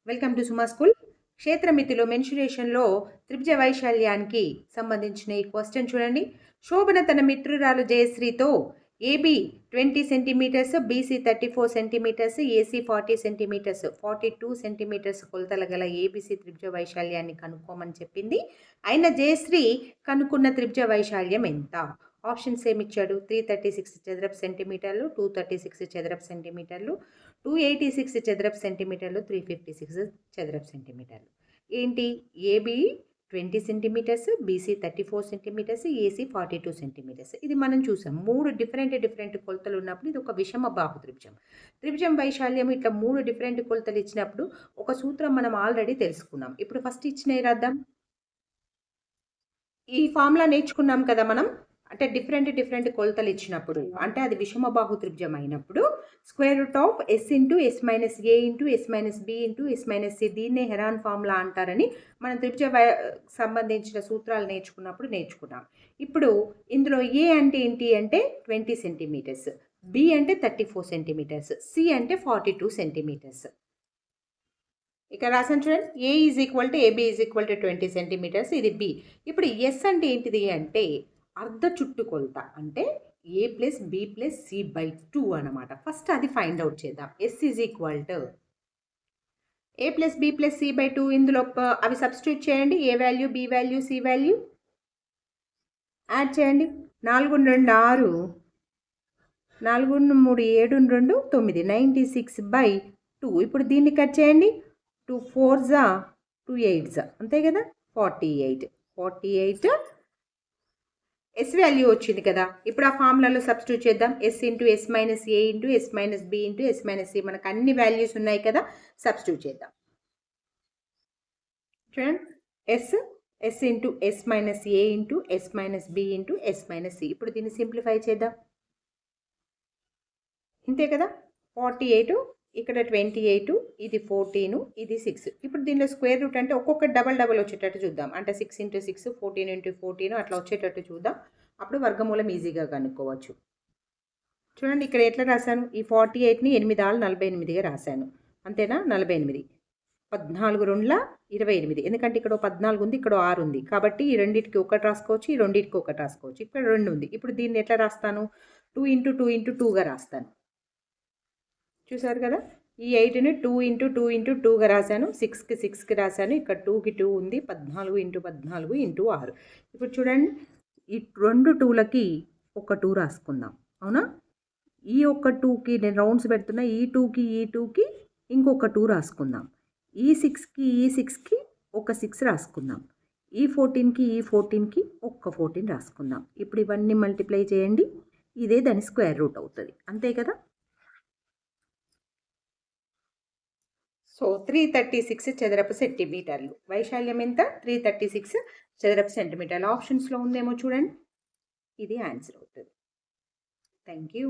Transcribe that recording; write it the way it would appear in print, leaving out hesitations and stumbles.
Welcome to Suma school. క్షేత్రమితిలో మెన్సురేషన్లో త్రిభుజ వైశాల్యానికి సంబంధించిన ఈ క్వశ్చన్ చూడండి. శోభన తన మిత్రురాలు జయశ్రీతో AB 20 centimetres, BC 34 centimetres, AC 40 centimetres, 42 centimetres కొలతల గల ఏబిసి త్రిభుజ వైశాల్యాన్ని కనుక్కోమని చెప్పింది. అయిన జయశ్రీ కనుక్కున్న త్రిభుజ వైశాల్యం ఎంత? ఆప్షన్స్ ఏమిచ్చాడు? 336 చదరపు సెంటీమీటర్లు, 236 చదరపు సెంటీమీటర్లు, 286 చదరపు సెంటీమీటర్లు, 356 చదరపు సెంటీమీటర్లు. ఏంటి? AB 20 centimetres, BC 34 centimetres, AC 42 centimetres. ఇది మనం చూసాం. 3 డిఫరెంట్ కొలతలు ఉన్నప్పుడు ఇది ఒక విషమ బాహు త్రిభుజం. త్రిభుజం వైశాల్యం ఇట్లా 3 డిఫరెంట్ కొలతలు ఇచ్చినప్పుడు ఒక సూత్రం మనం ఆల్రెడీ తెలుసుకున్నాం. ఇప్పుడు ఫస్ట్ ఇచ్చినవి రాద్దాం. ఈ ఫార్ములా నేర్చుకున్నాం కదా మనం. అంటే డిఫరెంట్ కొలతలు ఇచ్చినప్పుడు అంటే అది విషమ బాహు త్రిభుజం అయినప్పుడు square root of S into yes minus A into yes minus B into yes minus C, దీన్నే హెరాన్ ఫార్ములా అంటారని మనం త్రిభుజ సంబంధించిన సూత్రాలు నేర్చుకున్నాం. ఇప్పుడు ఇందులో ఏ అంటే ఏంటి అంటే 20 సెంటీమీటర్స్, బి అంటే 34 సెంటీమీటర్స్, సి అంటే 42 సెంటీమీటర్స్. ఇక్కడ రాసాను చూడండి. A is equal to AB is equal to 20 centimetres, ఇది బి. ఇప్పుడు ఎస్ అంటే ఏంటిది అంటే అర్ధ చుట్టుకొలత, అంటే a plus b plus c by 2 అనమాట. ఫస్ట్ అది ఫైండ్ అవుట్ చేద్దాం. S is equal to a plus b plus c by 2, ఇందులో అవి సబ్స్టిట్యూట్ చేయండి. A value, b value, c value add చేయండి. 4 2 6, 4 3 7 2 9, 96 బై 2. ఇప్పుడు దీన్ని కట్ చేయండి. 2 4 2 8, అంతే కదా, 48 ఎస్ వాల్యూ వచ్చింది కదా. ఇప్పుడు ఆ ఫార్ములాలో సబ్స్టిట్యూట్ చేద్దాం. ఎస్ ఇంటూ ఎస్ మైనస్ ఏ into yes minus B into yes minus c, మనకు అన్ని వాల్యూస్ ఉన్నాయి కదా, సబ్స్టిట్యూట్ చేద్దాం. చూడండి, ఎస్ ఇంటూ ఎస్ మైనస్ ఏ into yes minus B into yes minus c. ఇప్పుడు దీన్ని సింప్లిఫై చేద్దాం. ఇంతే కదా. 48, ఇక్కడ 28, ఇది 14, ఇది 6. ఇప్పుడు దీనిలో స్క్వేర్ రూట్ అంటే ఒక్కొక్క డబల్ వచ్చేటట్టు చూద్దాం. అంటే 6 ఇంటూ 6, 14 ఇంటూ 14 అట్లా వచ్చేటట్టు చూద్దాం. అప్పుడు వర్గమూలం ఈజీగా కనుక్కోవచ్చు. చూడండి, ఇక్కడ ఎట్లా రాశాను? ఈ 48ని 8 ఆళ్ళు 48గా రాశాను. అంతేనా? 48, 14 2 28. ఎందుకంటే ఇక్కడ 14 ఉంది, ఇక్కడ 6 ఉంది. కాబట్టి ఈ రెండింటికి ఒకటి రాసుకోవచ్చు, ఈ రెండింటికి ఒకటి రాసుకోవచ్చు. ఇక్కడ 2 ఉంది. ఇప్పుడు దీన్ని ఎట్లా రాస్తాను? 2 ఇంటూ 2 ఇంటూ 2గా రాస్తాను. చూసారు కదా. ఈ 8ని 2 ఇంటూ 2 ఇంటూ 2గా రాశాను. 6కి రాశాను. ఇక్కడ 2కి 2 ఉంది. 14 ఇంటూ 14 ఇంటూ 6. ఇప్పుడు చూడండి, ఈ 2 2లకి ఒక 2 రాసుకుందాం. అవునా? ఈ ఒక్క 2కి నేను రౌండ్స్ పెడుతున్నా. ఈ 2కి ఇంకొక 2 రాసుకుందాం. ఈ 6కి ఒక 6 రాసుకుందాం. ఈ 14కి ఒక్క 14 రాసుకుందాం. ఇప్పుడు ఇవన్నీ మల్టిప్లై చేయండి. ఇదే దాని స్క్వేర్ రూట్ అవుతుంది. అంతే కదా. సో 336 చదరపు సెంటీమీటర్లు. వైశాల్యం ఎంత? 336 చదరపు సెంటీమీటర్లు. ఆప్షన్స్లో ఉందేమో చూడండి. ఇది ఆన్సర్ అవుతుంది. Thank you.